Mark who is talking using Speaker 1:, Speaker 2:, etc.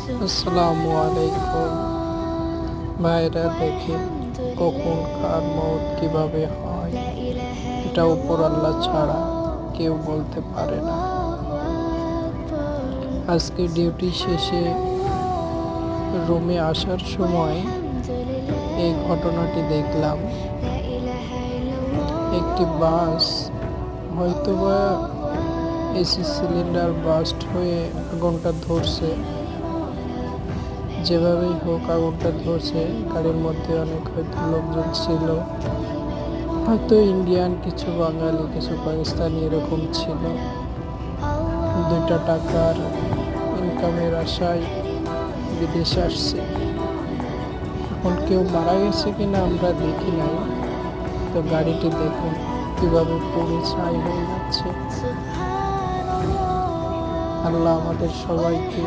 Speaker 1: আসসালামু আলাইকুম ভাইরা, দেখেন কখন কার মৌত কিভাবে হয় এটা উপর আল্লাহ ছাড়া কেউ বলতে পারে না। আজকে ডিউটি শেষে রুমে আসার সময় এই ঘটনাটি দেখলাম। একটি বাস হয়তোবা এসি সিলিন্ডার বাস্ট হয়ে আগুনটা ধরছে। যেভাবেই হোক আগুনটা ধরছে। গাড়ির মধ্যে অনেক হয়তো লোকজন ছিল, হয়তো ইন্ডিয়ান, কিছু বাঙালি, কিছু পাকিস্তানি এরকম ছিল। 2টা টাকার ইনকামের আশায় বিদেশে আসছে। এখন কেউ মারা গেছে কিনা আমরা দেখি নাই, তো গাড়িটি দেখুন কিভাবে পুড়ে ছাই হয়ে যাচ্ছে। আল্লাহ আমাদের সবাইকে